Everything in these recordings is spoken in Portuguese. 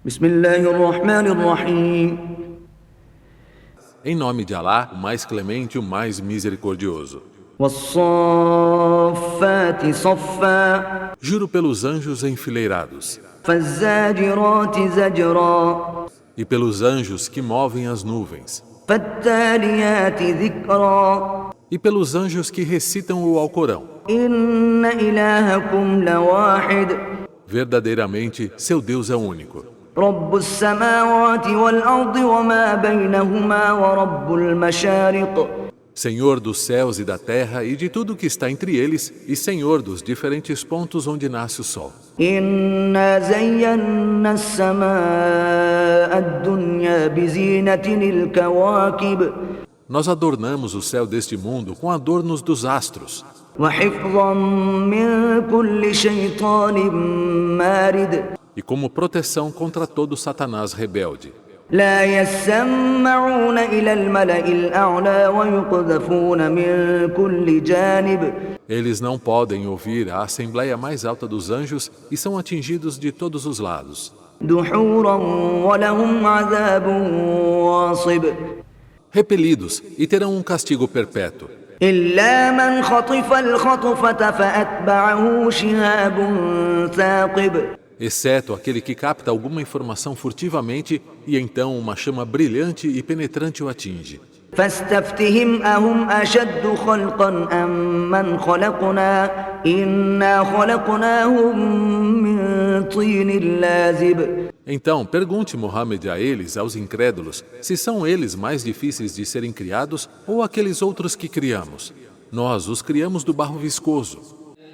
بسم الله الرحمن الرحيم. Em nome de Alá, o mais clemente, o mais misericordioso. والصافات صفا Juro pelos anjos enfileirados, فالزاجرات زجرا e pelos anjos que movem as nuvens, فالتاليات ذكرا e pelos anjos que recitam o Alcorão. إن إلهكم لواحد Verdadeiramente, seu Deus é único. رب السماوات والأرض وما بينهما ورب المشارق Senhor dos céus e da terra e de tudo que está entre eles, e Senhor dos diferentes pontos onde nasce o sol. إنا زينا السماء الدنيا بزينة الكواكب Nós adornamos o céu deste mundo com adornos dos astros, وحفظا من كل شيطان مارد e como proteção contra todo Satanás rebelde. لا يسمعون إلى الملأ الأعلى ويقذفون من كل جانب Eles não podem ouvir a assembleia mais alta dos anjos e são atingidos de todos os lados. دحورا ولهم عذاب واصب Repelidos, e terão um castigo perpétuo. إلا من خطف الخطفة فأتبعه شهاب ثاقب Exceto aquele que capta alguma informação furtivamente e então uma chama brilhante e penetrante o atinge. فاستفتهم أهم أشد خلقا أم من خلقنا إنا خلقناهم من طين لازب Então, pergunte Mohammed a eles, aos incrédulos, se são eles mais difíceis de serem criados ou aqueles outros que criamos. Nós os criamos do barro viscoso.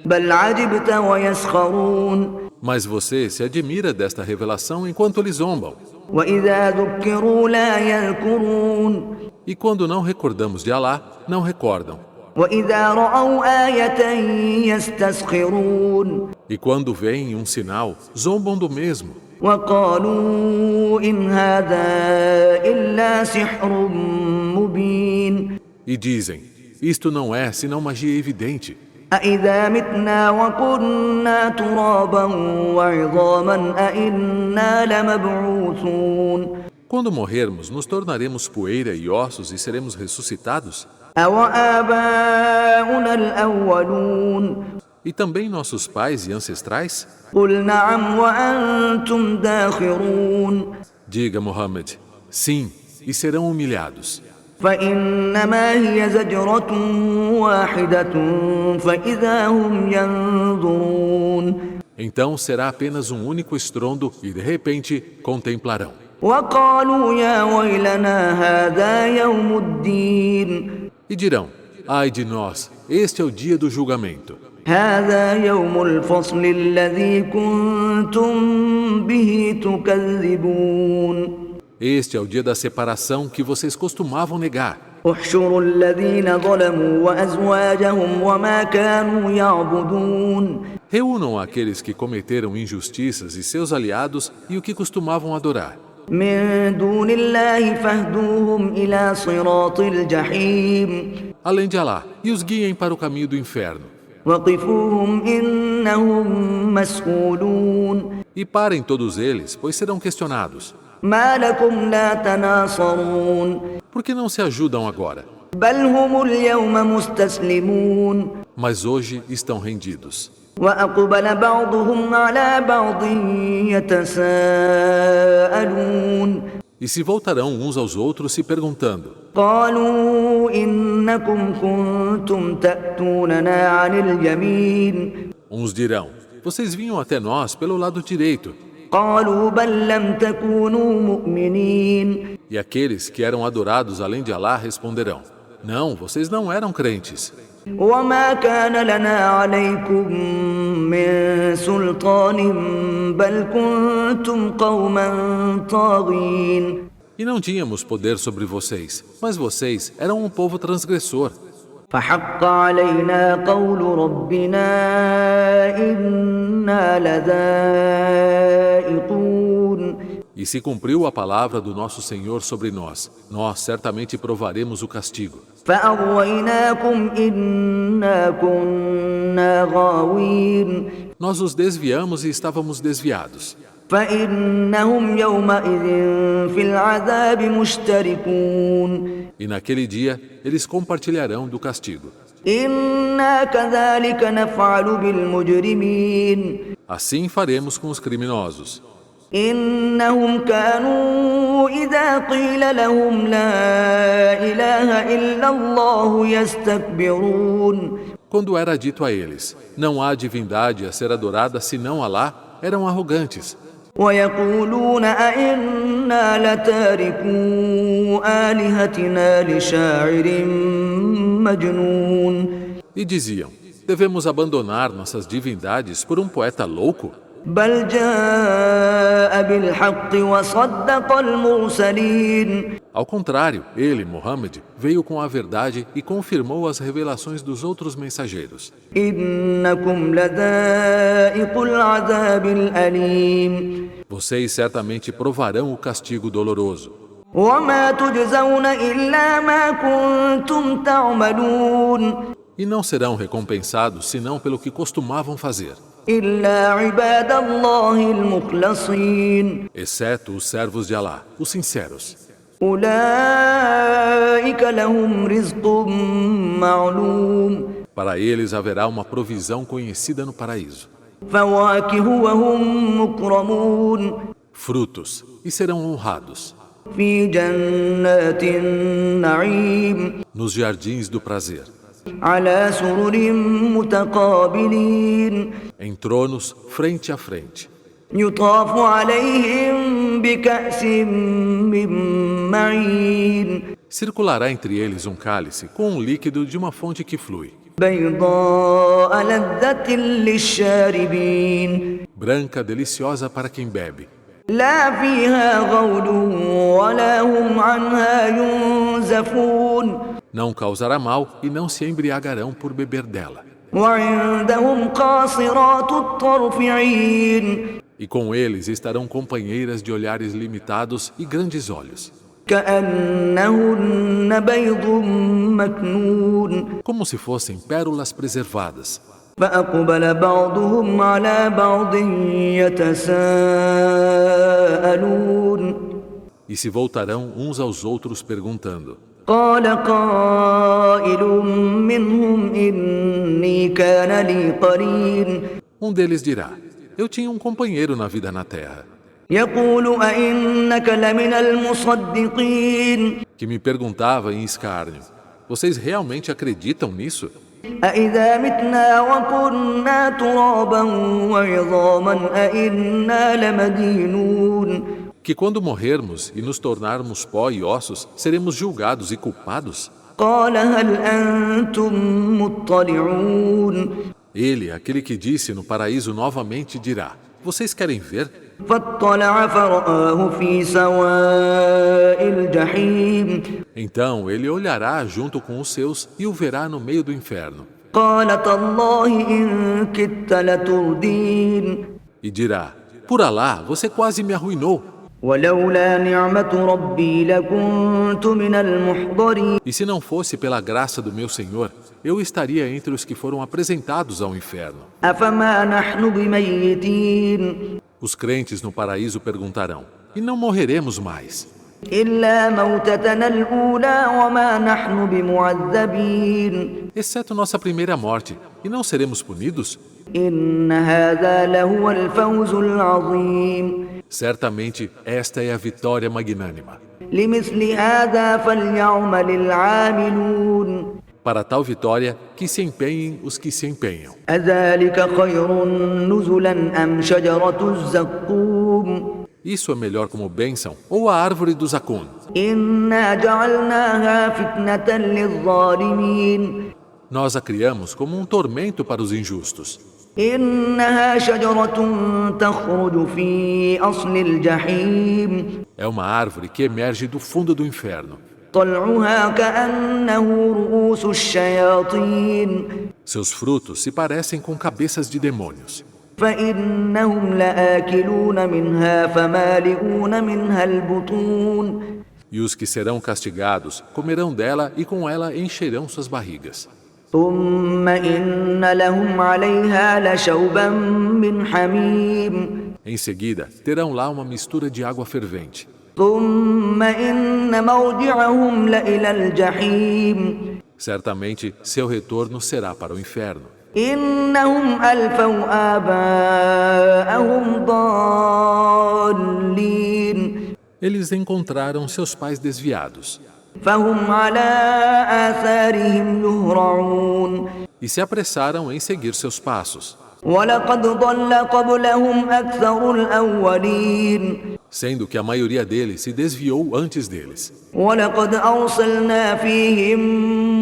بل عجبت ويسخرون Mas você se admira desta revelação enquanto lhes zombam. وإذا ذكروا لا يذكرون E quando não recordamos de Alá, não recordam. وإذا رأوا آية يستسخرون E quando veem um sinal, zombam do mesmo. وقالوا إن هذا إلا سحر مبين E dizem, isto não é senão magia evidente. أإذا متنا وكنا ترابا وعظاما أإنا لمبعوثون Quando morrermos, nos tornaremos poeira e ossos e seremos ressuscitados? أوآباؤنا الأولون E também nossos pais e ancestrais? قل نعم وأنتم داخرون Diga, Muhammad, sim, e serão humilhados. فإنما هي زجرة واحدة فإذا هم ينظرون Então será apenas um único estrondo e de repente contemplarão. وقالوا يا ويلنا هذا يوم الدين E dirão, ai de nós, este é o dia do julgamento. هذا يوم الفصل الذي كنتم به تكذبون Este é o dia da separação que vocês costumavam negar. احشروا الذين ظلموا وأزواجهم وما كانوا يعبدون Reúnam aqueles que cometeram injustiças e seus aliados e o que costumavam adorar. من دون الله فاهدوهم إلى صراط الجحيم Além de Alá, e os guiem para o caminho do inferno. وقفوهم إنهم مسؤولون E parem todos eles, pois serão questionados. ما لكم لا تناصرون Por que não se ajudam agora? بل هم اليوم مستسلمون Mas hoje estão rendidos. وأقبل بعضهم على بعض يتساءلون E se voltarão uns aos outros se perguntando. قالوا إنكم كنتم تأتوننا عن اليمين Uns dirão, vocês vinham até nós pelo lado direito. قالوا بل لم تكونوا مؤمنين E aqueles que eram adorados além de Alá responderão, não, vocês não eram crentes. وما كان لنا عليكم من سلطان بل كنتم قوما طاغين E não tínhamos poder sobre vocês, mas vocês eram um povo transgressor. فحق علينا قول ربنا إنا لذائقون E se cumpriu a palavra do nosso Senhor sobre nós, nós certamente provaremos o castigo. فأغويناكم إنا كنا غاوين Nós os desviamos e estávamos desviados. فإنهم يومئذ في العذاب مشتركون E naquele dia, eles compartilharão do castigo. إنا كذلك نفعل بالمجرمين Assim faremos com os criminosos. إنهم كانوا إذا قيل لهم لا إله إلا الله يستكبرون Quando era dito a eles, não há divindade a ser adorada senão Alá, eram arrogantes. ويقولون أئنا لتاركو آلهتنا لشاعر مجنون E diziam, devemos abandonar nossas divindades por um poeta louco? بل جاء بالحق وصدق المرسلين Ao contrário, ele, Muhammad, veio com a verdade e confirmou as revelações dos outros mensageiros. إنكم لذائقو العذاب الأليم Vocês certamente provarão o castigo doloroso. وما تجزون إلا ما كنتم تعملون E não serão recompensados senão pelo que costumavam fazer, إلا عباد الله المخلصين exceto os servos de Alá, os sinceros. أولئك لهم رزق معلوم Para eles haverá uma provisão conhecida no paraíso, فواكه وهم مكرمون frutos, e serão honrados في جنات النعيم nos jardins do prazer, على سرر متقابلين em tronos frente a frente. يطاف عليهم بكأس من معين Circulará entre eles um cálice com um líquido de uma fonte que flui, بيضاء لذة للشاربين branca, deliciosa para quem bebe. لا فيها غول ولا هم عنها ينزفون Não causará mal e não se embriagarão por beber dela. وعندهم قاصرات الطرف عين E com eles estarão companheiras de olhares limitados e grandes olhos, كأنهن بيض مكنون como se fossem pérolas preservadas. فأقبل بعضهم على بعض يتساءلون E se voltarão uns aos outros perguntando. قال قائل منهم إني كان لي قرين Um deles dirá, eu tinha um companheiro na vida na terra, يقول أئنك لمن المصدقين que me perguntava em escárnio, vocês realmente acreditam nisso? أإذا متنا وكنا ترابا وعظاما أئنا لمدينون Que quando morrermos e nos tornarmos pó e ossos, seremos julgados e culpados? قال هل أنتم مطلعون Ele, aquele que disse no paraíso novamente, dirá, vocês querem ver? فاطلع فرآه في سواء الجحيم Então ele olhará junto com os seus e o verá no meio do inferno. قال تالله إن كدت لتردين E dirá, por Alá, você quase me arruinou. ولولا نعمة ربي لكنت من المحضرين E se não fosse pela graça do meu Senhor, eu estaria entre os que foram apresentados ao inferno. أفما نحن بميتين Os crentes no paraíso perguntarão, e não morreremos mais, إلا موتتنا الأولى وما نحن بمعذبين exceto nossa primeira morte, e não seremos punidos? إن هذا لهو الفوز العظيم Certamente, esta é a vitória magnânima. لمثل هذا فليعمل العاملون Para tal vitória, que se empenhem os que se empenham. أذلك خير نزلا أم شجرة الزقوم Isso é melhor como bênção ou a árvore do zacum? إنا جعلناها فتنة للظالمين Nós a criamos como um tormento para os injustos. إنها شجرة تخرج في أصل الجحيم É uma árvore que emerge do fundo do inferno. طلعها كأنه رؤوس الشياطين Seus frutos se parecem com cabeças de demônios. فإنهم لآكلون منها فمالئون منها البطون E os que serão castigados comerão dela e com ela encherão suas barrigas. ثم إن لهم عليها لشوبا من حميم Em seguida, terão lá uma mistura de água fervente. ثم إن موضعهم لإلى الجحيم Certamente, seu retorno será para o inferno. إنهم ألفوا آباءهم ضالين Eles encontraram seus pais desviados فهم على آثارهم يهرعون e se apressaram em seguir seus passos, ولقد ضل قبلهم أكثر الأولين sendo que a maioria deles se desviou antes deles. ولقد أرسلنا فيهم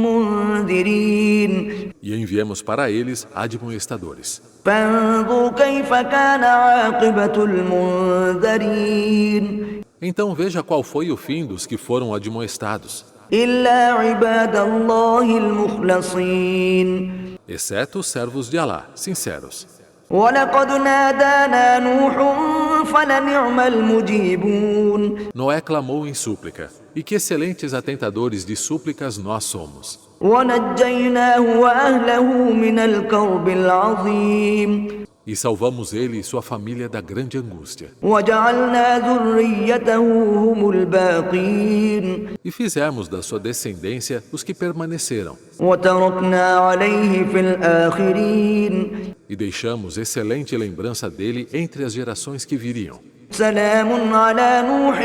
منذرين E enviamos para eles admoestadores. فانظر كيف كان عاقبة المنذرين Então veja qual foi o fim dos que foram admoestados, إلا عباد الله المخلصين exceto os servos de Alá, sinceros. ولقد نادانا نوح فلنعم المجيبون Noé clamou em súplica, e que excelentes atentadores de súplicas nós somos. ونجيناه وأهله من الكرب العظيم E salvamos ele e sua família da grande angústia. وجعلنا ذريته هم الباقين E fizemos da sua descendência os que permaneceram. وتركنا عليه في الآخرين E deixamos excelente lembrança dele entre as gerações que viriam. سلام على نوح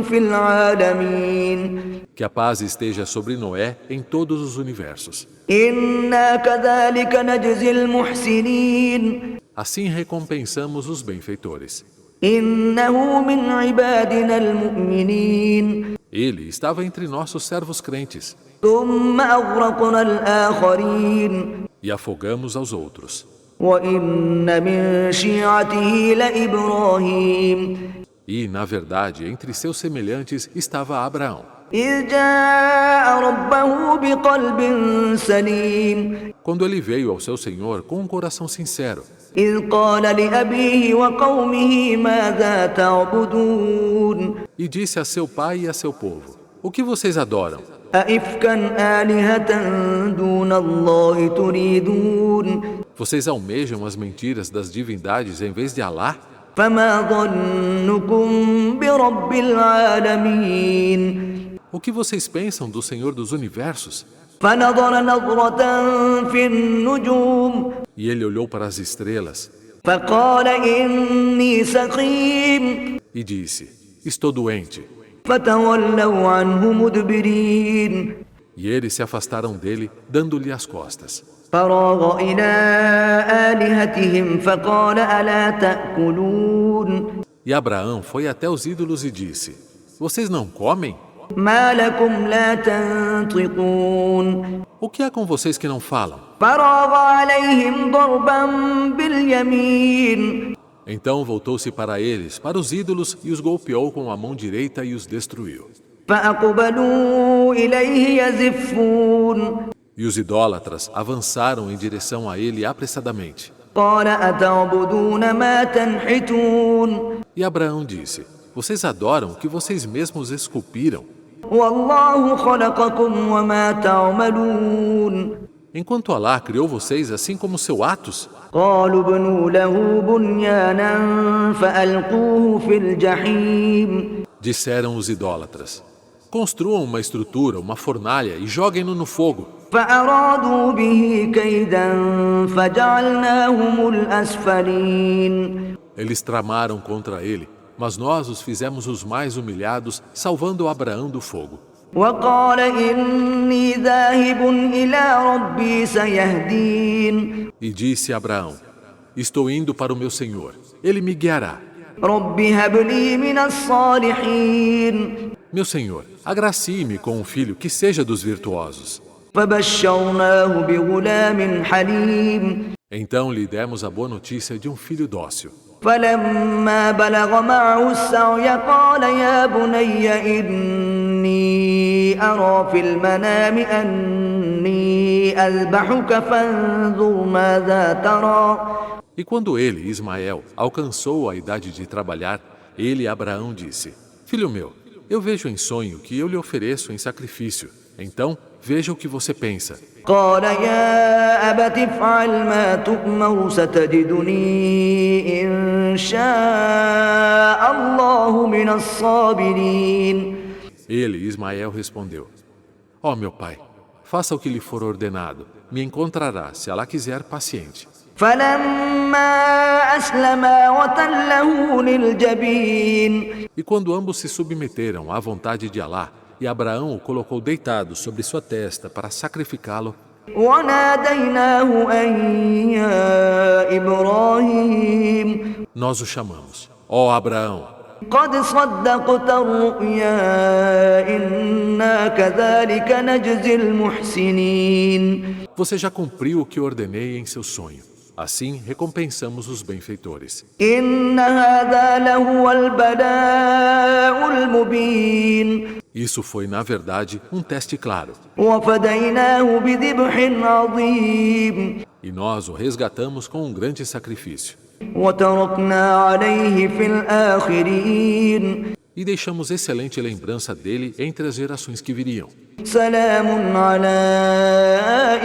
في العالمين Que a paz esteja sobre Noé em todos os universos. إنا كذلك نجزي المحسنين Assim recompensamos os benfeitores. إنه من عبادنا المؤمنين Ele estava entre nossos servos crentes. ثم أغرقنا الآخرين E afogamos aos outros. وإن من شيعته لإبراهيم E, na verdade, entre seus semelhantes estava Abraão. إذ جاء ربه بقلب سليم Quando ele veio ao seu Senhor com um coração sincero, إذ قال لأبيه وقومه ماذا تعبدون e disse a seu pai e a seu povo: O que vocês adoram? أئفكا آلهة دون الله تريدون Vocês almejam as mentiras das divindades em vez de Alá? فما ظنكم برب العالمين O que vocês pensam do Senhor dos Universos? فنظر نظرة في النجوم E ele olhou para as estrelas فقال إني سقيم e disse: Estou doente. فتولوا عنه مدبرين E eles se afastaram dele, dando-lhe as costas. فراغ إلى آلهتهم فقال ألا تأكلون E Abraão foi até os ídolos e disse: Vocês não comem? ما لكم لا تنطقون O que há com vocês que não falam? فراغ عليهم ضربا باليمين Então voltou-se para eles, para os ídolos, e os golpeou com a mão direita e os destruiu. فأقبلوا إليه يزفون E os idólatras avançaram em direção a ele apressadamente. قال أتعبدون ما تنحتون E Abraão disse: Vocês adoram o que vocês mesmos esculpiram, والله خلقكم وما تعملون enquanto Alá criou vocês assim como seus atos. قالوا ابنوا له بنيانا فألقوه في الجحيم Disseram os idólatras: Construam uma estrutura, uma fornalha e joguem-no no fogo. فأرادوا به كيدا فجعلناهم الأسفلين Eles tramaram contra ele, mas nós os fizemos os mais humilhados, salvando Abraão do fogo. وقال إني ذاهب إلى ربي سيهدين E disse Abraão: Estou indo para o meu Senhor, ele me guiará. رب هب لي من الصالحين Meu Senhor, agracie-me com um filho que seja dos virtuosos. فبشرناه بغلام حليم Então lhe demos a boa notícia de um filho dócil. فلما بلغ معه السعي قال يا بني إني أرى في المنام أني أذبحك فانظر ماذا ترى E quando ele, Ismael, alcançou a idade de trabalhar, ele, Abraão, disse: Filho meu, eu vejo em sonho que eu lhe ofereço em sacrifício. Então, veja o que você pensa. قال يا أبت افعل ما تؤمر ستجدني إن شاء الله من الصابرين. Ele, Ismael, respondeu: Ó meu pai, faça o que lhe for ordenado. Me encontrará, se Allah quiser, paciente. فلما أسلما وتله للجبين. E quando ambos se submeteram à vontade de Allah, e Abraão o colocou deitado sobre sua testa para sacrificá-lo, وناديناه أن يا إبراهيم nós o chamamos: Ó Abraão, قد صدقت الرؤيا إنا كذلك نجزي المحسنين. você já cumpriu o que ordenei em seu sonho. Assim recompensamos os benfeitores. إن هذا لهو البلاء المبين. Isso foi, na verdade, um teste claro. وفديناه بذبح عظيم. E nós o resgatamos com um grande sacrifício. وتركنا عليه في الآخرين. E deixamos excelente lembrança dele entre as gerações que viriam. سلام على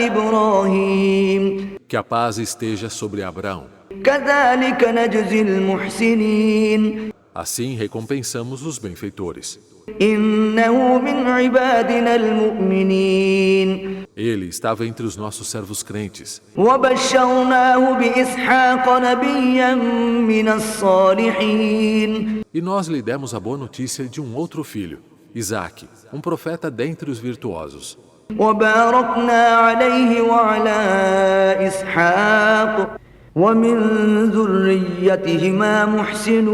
إبراهيم. Que a paz esteja sobre Abraão. كذلك نجزي المحسنين. Assim recompensamos os benfeitores. إنه من عبادنا المؤمنين. Ele estava entre os nossos servos crentes. وبشرناه بإسحاق نبيا من الصالحين. E nós lhe demos a boa notícia de um outro filho, Isaque, um profeta dentre os virtuosos. وباركنا عليه وعلى إسحاق ومن ذريتهما محسن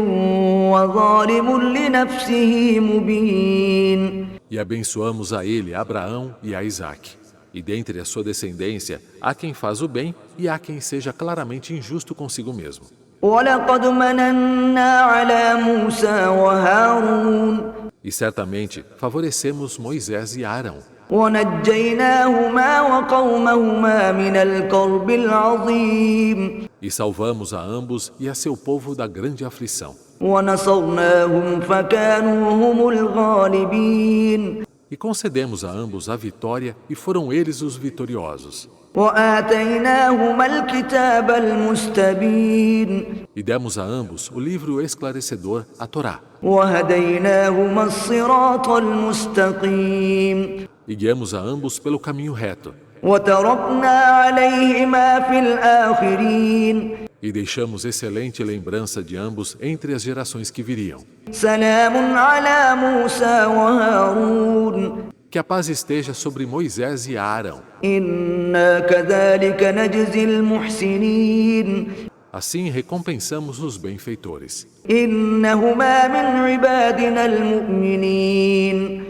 وظالم لنفسه مبين. E abençoamos a ele, Abraão e a Isaque. E dentre a sua descendência, há quem faz o bem e há quem seja claramente injusto consigo mesmo. ولقد مننا على موسى وهارون. E certamente favorecemos Moisés e Arão. ونجيناهما وقومهما من الكرب العظيم. E salvamos a ambos e a seu povo da grande aflição. ونصرناهم فكانوا هم الغالبين. E concedemos a ambos a vitória e foram eles os vitoriosos. وآتيناهما الكتاب المستبين. E demos a ambos o livro esclarecedor, a Torá. وهديناهما الصراط المستقيم. E guiamos a ambos pelo caminho reto. وتركنا عليهما في الآخرين. E deixamos excelente lembrança de ambos entre as gerações que viriam. سلام على موسى وهارون. Que a paz esteja sobre Moisés e Arão. إنا كذلك نجزي المحسنين. Assim recompensamos os benfeitores. إنهما من عبادنا المؤمنين.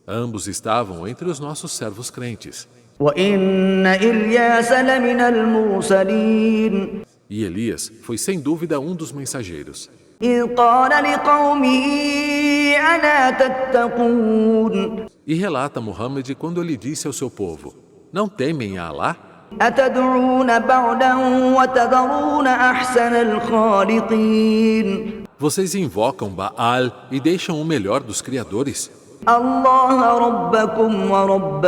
Ambos estavam entre os nossos servos crentes. وإن إلياس لمن المرسلين. E Elias foi sem dúvida um dos mensageiros. إذ قال لقومه ألا تتقون. E relata Muhammad quando ele disse ao seu povo: Não temem a Allah? أتدعون بعدا وتذرون أحسن الخالقين. Vocês invocam Baal e deixam o melhor dos criadores? الله ربكم ورب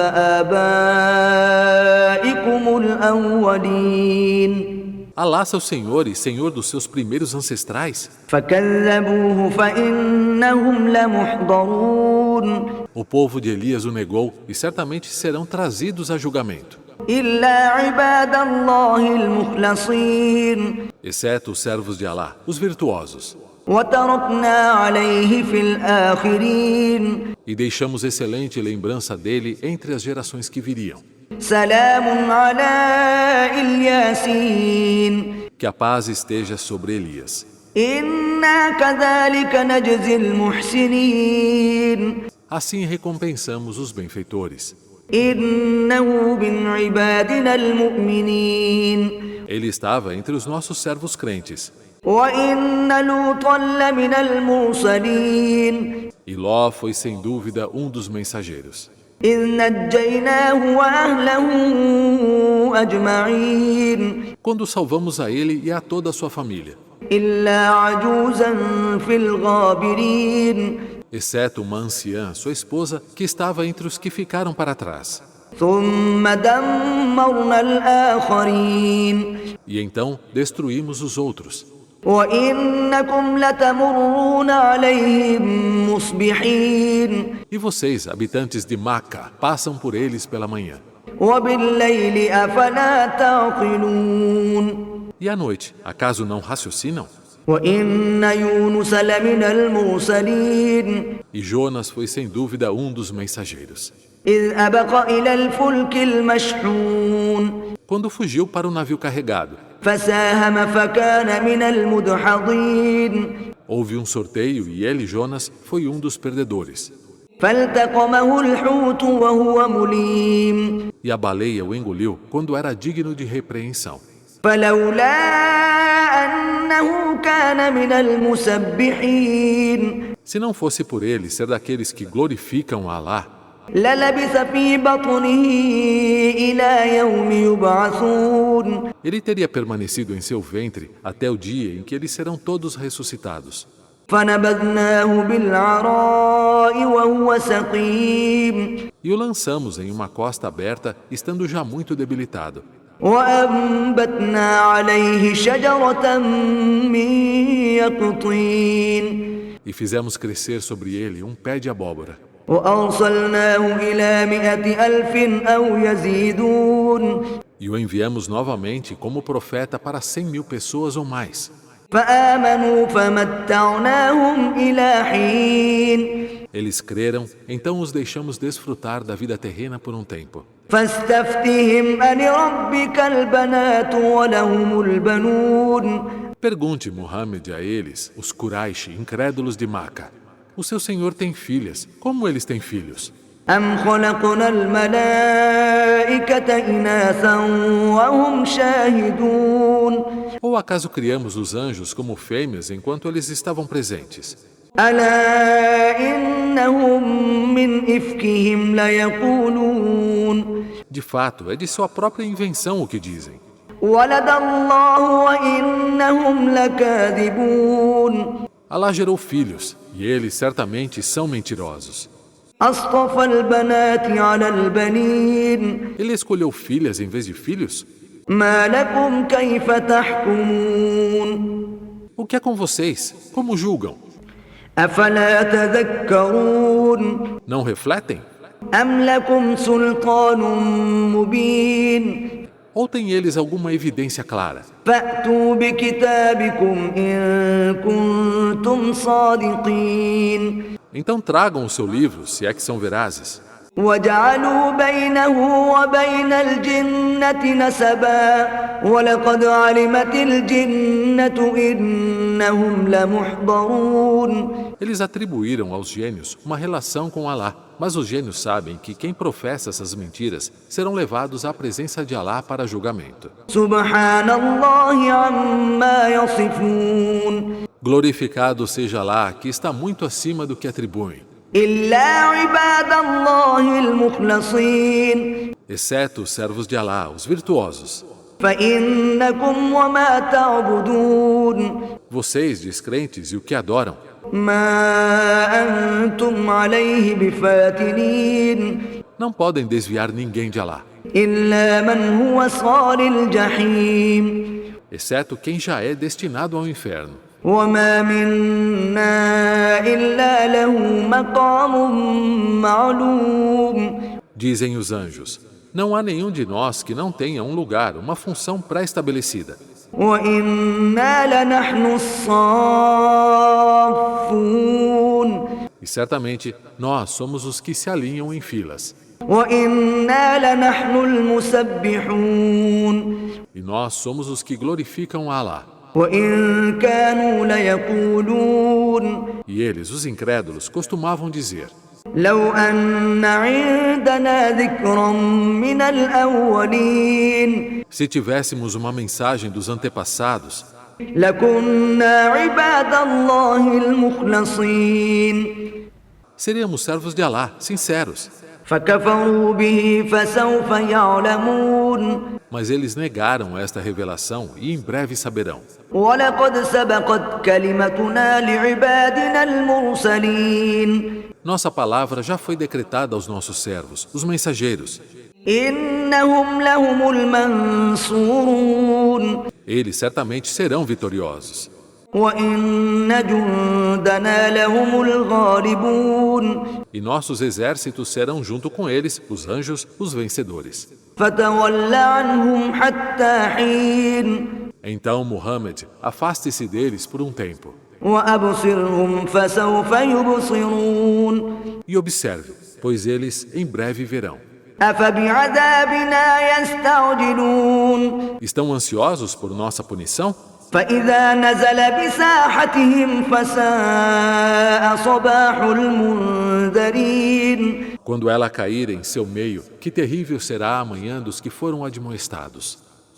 آبائكم الأولين. Allah, seu Senhor e Senhor dos seus primeiros ancestrais? فكذبوه فإنهم لمحضرون. O povo de Elias o negou e certamente serão trazidos a julgamento. إلا عباد الله المخلصين. Exceto os servos de Allah, os virtuosos. وتركنا عليه في الآخرين. E deixamos excelente lembrança dele entre as gerações que viriam. سلام على الياسين. Que a paz esteja sobre Elias. إنا كذلك نجزي المحسنين. Assim recompensamos os benfeitores. إنه من عبادنا المؤمنين. Ele estava entre os nossos servos crentes. وإن لوطا لمن المرسلين. E Ló foi sem dúvida um dos mensageiros. إذ نجيناه وأهله أجمعين. Quando salvamos a ele e a toda a sua família. إلا عجوزا في الغابرين. Exceto uma anciã, sua esposa, que estava entre os que ficaram para trás. ثم دمرنا الآخرين E então destruímos os outros. وإنكم لتمرون عليهم مصبحين E vocês, habitantes de Maca, passam por eles pela manhã. وبالليل أفلا تعقلون E à noite, acaso não raciocinam? وإن يونس لمن المرسلين E Jonas foi sem dúvida um dos mensageiros. إذ أبق إلى الفلك المشحون Quando fugiu para o navio carregado, فساهم فكان من المدحضين houve um sorteio e ele, Jonas, foi um dos perdedores. فالتقمه الحوت وهو مليم E a baleia o engoliu quando era digno de repreensão. فلولا أنه كان من المسبحين Se não fosse por ele ser daqueles que glorificam a Alá, للبث في بطنه إلى يوم يبعثون ele teria permanecido em seu ventre até o dia em que eles serão todos ressuscitados. فنبذناه بالعراء وهو سقيم E o lançamos em uma costa aberta, estando já muito debilitado. وأنبتنا عليه شجرة من يقطين E fizemos crescer sobre ele um pé de abóbora. وأرسلناه إلى 100,000 أو يزيدون E o enviamos novamente como profeta para 100.000 pessoas ou mais. فآمنوا فمتعناهم إلى حين Eles creram, então os deixamos desfrutar da vida terrena por um tempo. فاستفتهم ألربك البنات ولهم البنون Pergunte, Muhammad, a eles, os Quraish, incrédulos de Maca. O seu Senhor tem filhas. Como eles têm filhos? أم خلقنا الملائكة إناثا وهم شاهدون Ou acaso criamos os anjos como fêmeas enquanto eles estavam presentes? ألا إنهم من إفكهم ليقولون De fato, é de sua própria invenção o que dizem. ولد الله وإنهم لكاذبون Alá gerou filhos, e eles certamente são mentirosos. أصطفى البنات على البنين Ele escolheu filhas em vez de filhos? ما لكم كيف تحكمون O que é com vocês? Como julgam? أفلا تذكرون Não refletem? أم لكم سلطان مبين Ou têm eles alguma evidência clara? فأتوا بكتابكم إن كنتم صادقين Então tragam o seu livro, se é que são verazes. وجعلوا بينه وبين الجنة نسبا ولقد علمت الجنة إنهم لمحضرون Eles atribuíram aos gênios uma relação com Alá, mas os gênios sabem que quem professa essas mentiras serão levados à presença de Alá para julgamento. سبحان الله عما يصفون Glorificado seja Alá, que está muito acima do que atribuem, إلا عباد الله المخلصين exceto os servos de Alá, os virtuosos. فإنكم وما تعبدون Vocês, descrentes, e o que adoram, ما أنتم عليه بفاتنين não podem desviar ninguém de Alá, إلا من هو صال الجحيم exceto quem já é destinado ao inferno. وما منا إلا له مقام معلوم Dizem os anjos, não há nenhum de nós que não tenha um lugar, uma função pré-estabelecida. وإنا لنحن الصافون E certamente nós somos os que se alinham em filas. وإنا لنحن المسبحون E nós somos os que glorificam a Alá. وإن كانوا ليقولون E eles, os incrédulos, costumavam dizer: لو أن عندنا ذكرا من الأولين se tivéssemos uma mensagem dos antepassados, لكنا عباد الله المخلصين seríamos servos de Alá, sinceros. فكفروا به فسوف يعلمون Mas eles negaram esta revelação e em breve saberão. ولقد سبقت كلمتنا لعبادنا المرسلين Nossa palavra já foi decretada aos nossos servos, os mensageiros. إنهم لهم المنصورون Eles certamente serão vitoriosos. وإن جندنا لهم الغالبون E nossos exércitos serão junto com eles, os anjos, os vencedores. فتول عنهم حتى حين Então, Muhammad, afaste-se deles por um tempo. وأبصرهم فسوف يبصرون E observe, pois eles em breve verão. أفبعذابنا يستعجلون Estão ansiosos por nossa punição? فإذا نزل بساحتهم فساء صباح المنذرين Quando ela cair em seu meio, que terrível será a manhã dos que foram admoestados.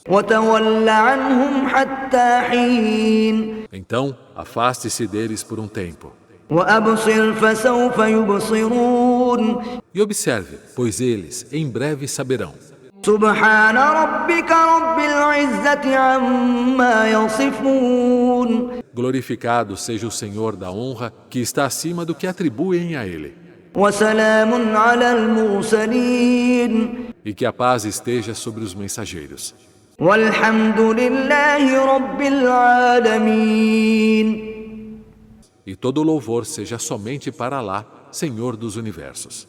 وتول عنهم حتى حين Então, afaste-se deles por um tempo. وأبصر فسوف يبصرون E observe, pois eles em breve saberão. سبحان ربك رب العزة عما يصفون Glorificado seja o Senhor da honra, que está acima do que atribuem a Ele. وسلام على المرسلين E que a paz esteja sobre os mensageiros. والحمد لله رب العالمين E todo louvor seja somente para Alá, Senhor dos universos.